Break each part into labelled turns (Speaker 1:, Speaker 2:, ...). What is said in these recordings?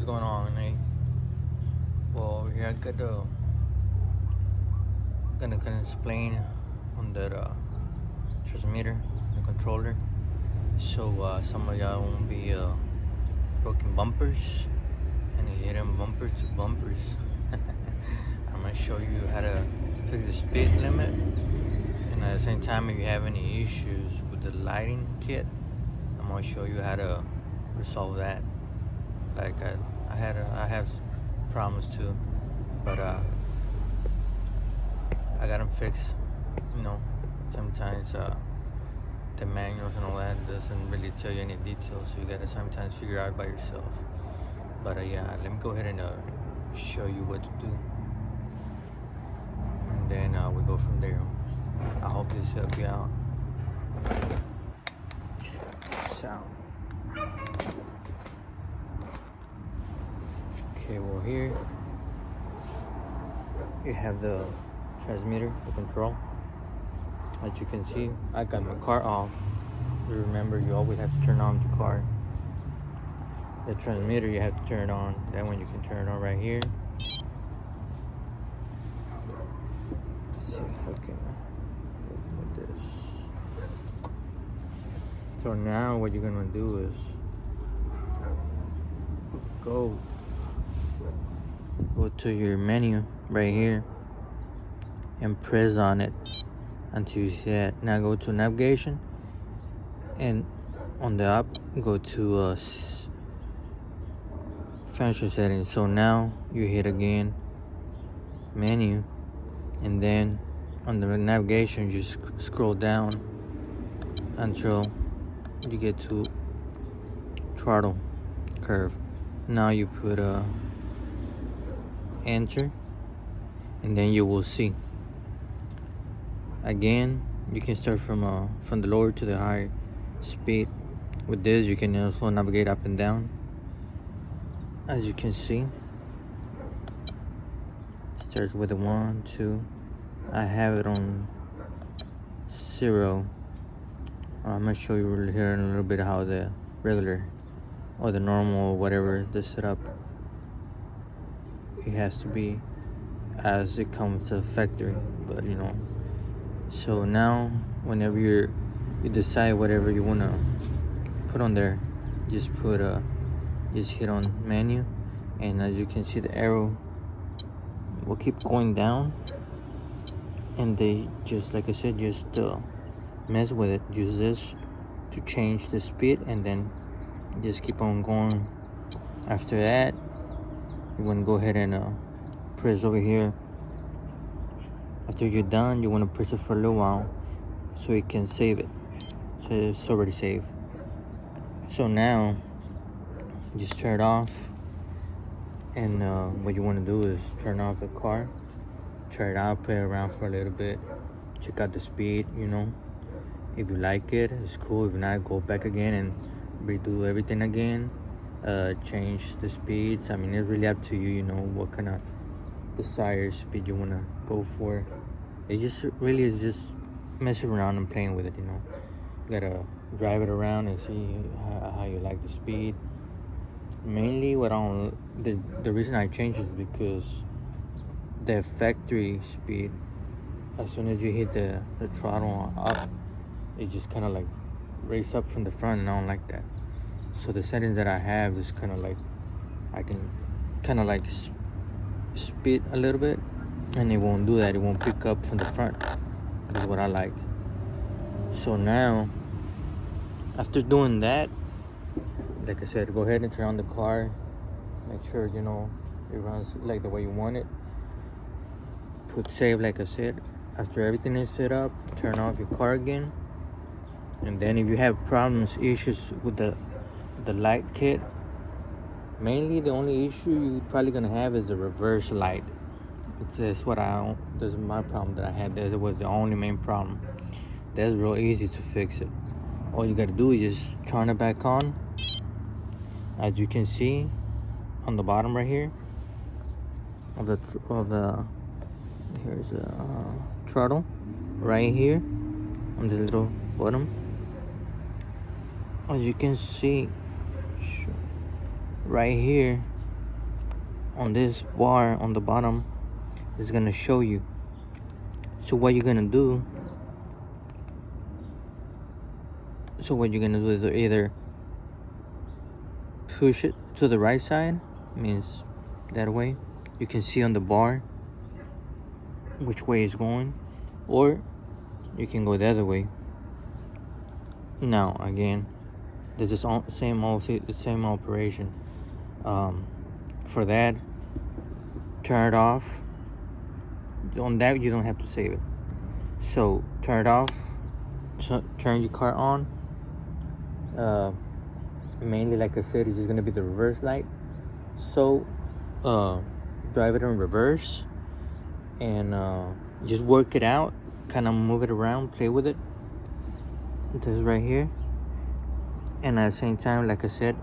Speaker 1: what's going on, eh? Well, over here I gonna explain on the transmitter, the controller. So some of y'all won't be broken bumpers and hitting bumper to bumpers. I'm gonna show you how to fix the speed limit, and at the same time, if you have any issues with the lighting kit, I'm gonna show you how to resolve that. Like I have problems too, but I got them fixed. You know, sometimes the manuals and all that doesn't really tell you any details, so you gotta sometimes figure out by yourself. But yeah, let me go ahead and show you what to do, and then we go from there. I hope this helps you out. Check this out. Okay, well here you have the transmitter, the control. As you can see, I got my car off. Remember, you always have to turn on the car. The transmitter, you have to turn it on. That one you can turn it on right here. Let's see if I can put this. So now what you're gonna do is go to your menu right here and press on it until you see it. Now go to navigation, and on the up go to function settings. So now you hit again menu, and then on the navigation you just scroll down until you get to throttle curve. Now you put enter, and then you will see. Again, you can start from the lower to the higher speed. With this, you can also navigate up and down. As you can see, starts with a 1, 2. I have it on 0. I'm gonna show you here in a little bit how the regular or the normal, whatever the setup, it has to be as it comes to factory. But you know, so now whenever you decide whatever you want to put on there, just hit on menu, and as you can see, the arrow will keep going down, and they just, like I said, just mess with it. Use this to change the speed, and then just keep on going. After that, you want to go ahead and press over here. After you're done, you want to press it for a little while so you can save it. So it's already saved. So now just turn it off, and what you want to do is turn off the car, try it out, play around for a little bit, check out the speed. You know, if you like it, it's cool. If not, go back again and redo everything again, change the speeds. I mean, it's really up to you. You know what kind of desired speed you want to go for. It just really is just messing around and playing with it. You know, you gotta drive it around and see how you like the speed. Mainly the reason I changed is because the factory speed, as soon as you hit the throttle up, it just kind of like race up from the front, and I don't like that. So the settings that I have is kind of like, I can kind of like speed a little bit, and it won't do that. It won't pick up from the front. That's what I like. So now, after doing that, like I said, go ahead and turn on the car. Make sure, you know, it runs like the way you want it. Put save, like I said. After everything is set up, turn off your car again. And then if you have problems, issues with the light kit, mainly the only issue you're probably gonna have is the reverse light. That's my problem that I had. That was the only main problem. That's real easy to fix it. All you gotta do is just turn it back on. As you can see on the bottom right here of the here's the throttle right here on the little bottom. As you can see right here, on this bar on the bottom is gonna show you. So what you're gonna do is either push it to the right side, means that way you can see on the bar which way it's going, or you can go the other way. Now again, this is the same operation. For that, turn it off. On that, you don't have to save it. So turn it off. Turn your car on. Mainly, like I said, it's just gonna be the reverse light. So drive it in reverse and just work it out. Kind of move it around, play with it. This right here, and at the same time, like I said,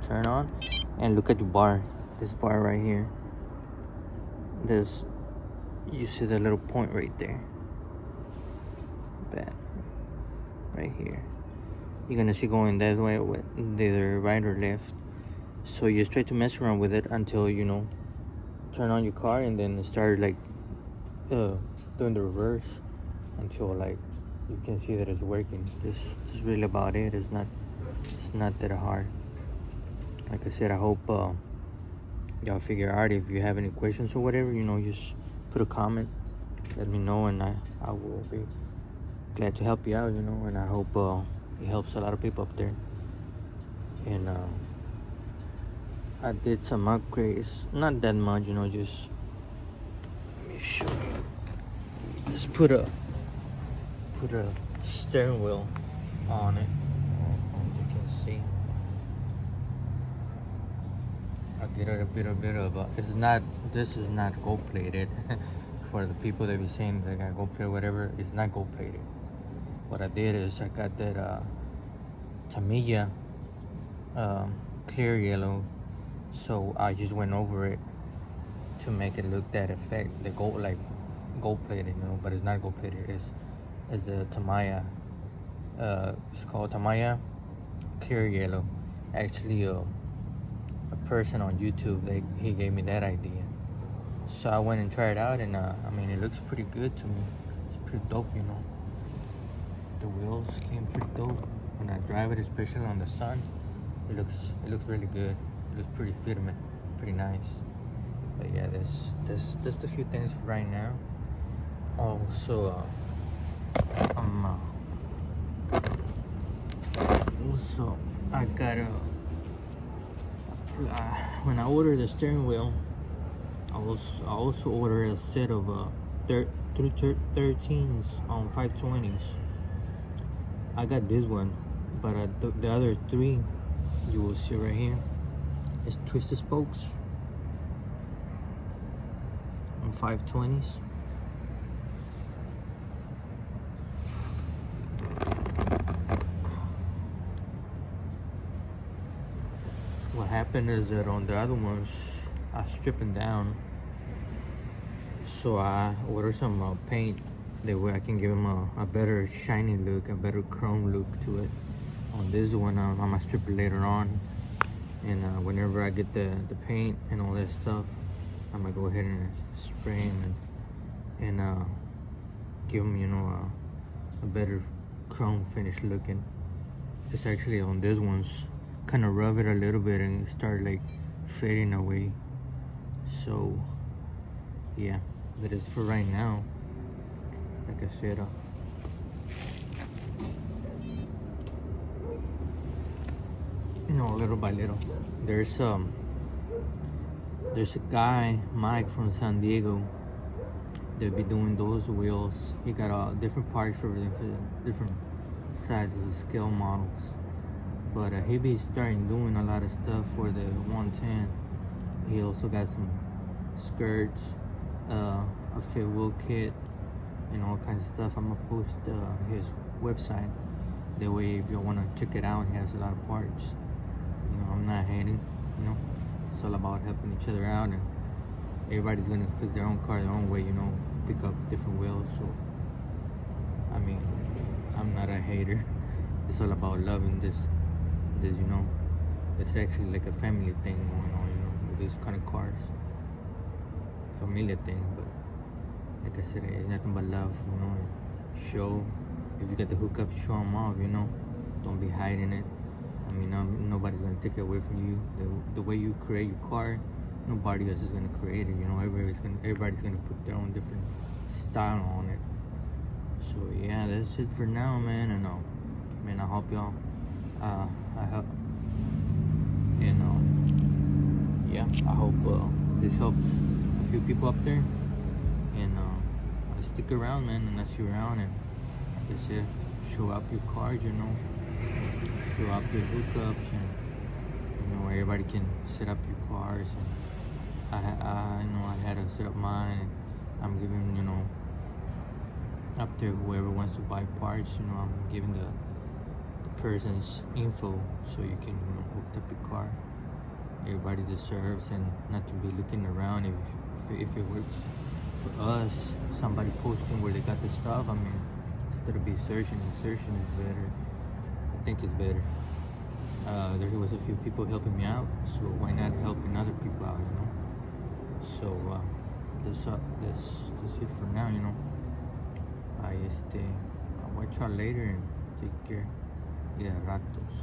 Speaker 1: turn on and look at the bar. This bar right here. This, you see the little point right there. That right here. You're gonna see going that way, either right or left. So you just try to mess around with it until turn on your car, and then start like doing the reverse until like you can see that it's working. This is really about it. It's not that hard. Like I said, I hope y'all figure out. If you have any questions or whatever, just put a comment, let me know, and I will be glad to help you out, and I hope it helps a lot of people up there. And I did some upgrades, not that much, just let me show you. Just put a steering wheel on it. You can see I did a bit of this is not gold plated. For the people that be saying they got gold plated, whatever, it's not gold plated. What I did is I got that Tamiya clear yellow, so I just went over it to make it look that effect, the gold, like gold plated, but it's not gold plated. It's a Tamiya. It's called Tamiya clear yellow. Actually, a person on YouTube, he gave me that idea, so I went and tried it out, and it looks pretty good to me. It's pretty dope, The wheels came pretty dope. When I drive it, especially on the sun, it looks really good. It looks pretty fitment, pretty nice. But yeah, there's just a few things for right now. Also, I got when I ordered the steering wheel, I also ordered a set of 13s on 520s. I got this one, but the other three you will see right here is twisted spokes on 520s. What happened is that on the other ones I stripped them down, so I ordered some paint. That way I can give them a better shiny look, a better chrome look to it. On this one, I'm gonna strip it later on, and whenever I get the paint and all that stuff, I'm gonna go ahead and spray them and give them a better chrome finish looking. Just actually on this one's kind of rub it a little bit and it start like fading away. So yeah, that is for right now. Like I said, little by little. There's a guy, Mike from San Diego, that be doing those wheels. He got different parts for different sizes of scale models. But he be starting doing a lot of stuff for the 110. He also got some skirts, a fit wheel kit, and all kinds of stuff. I'm gonna post his website. That way, if you wanna check it out, he has a lot of parts. I'm not hating. It's all about helping each other out, and everybody's gonna fix their own car their own way. Pick up different wheels. So, I'm not a hater. It's all about loving this. It's actually like a family thing going on. With this kind of cars. Familia thing, but like I said, it's nothing but love, you know. Show, if you get the hookup, show them off, you know. Don't be hiding it. I mean, nobody's gonna take it away from you. The way you create your car, nobody else is gonna create it. You know, everybody's gonna put their own different style on it. So yeah, that's it for now, man. And man, I hope y'all. I hope, you know. Yeah, I hope this helps a few people up there. And stick around, man, and let's you around, and like I said, show up your cards, you know, show up your hookups, and you know, everybody can set up your cars. And I know I had to set up mine, and I'm giving, you know, up there, whoever wants to buy parts, you know, I'm giving the person's info so you can, you know, hook up your car. Everybody deserves, and not to be looking around if it works for us, somebody posting where they got the stuff. I mean, instead of be searching is better. I think it's better. There was a few people helping me out, so why not helping other people out, you know? So that's it for now, you know. I'll watch y'all later, and take care. Yeah, ratos.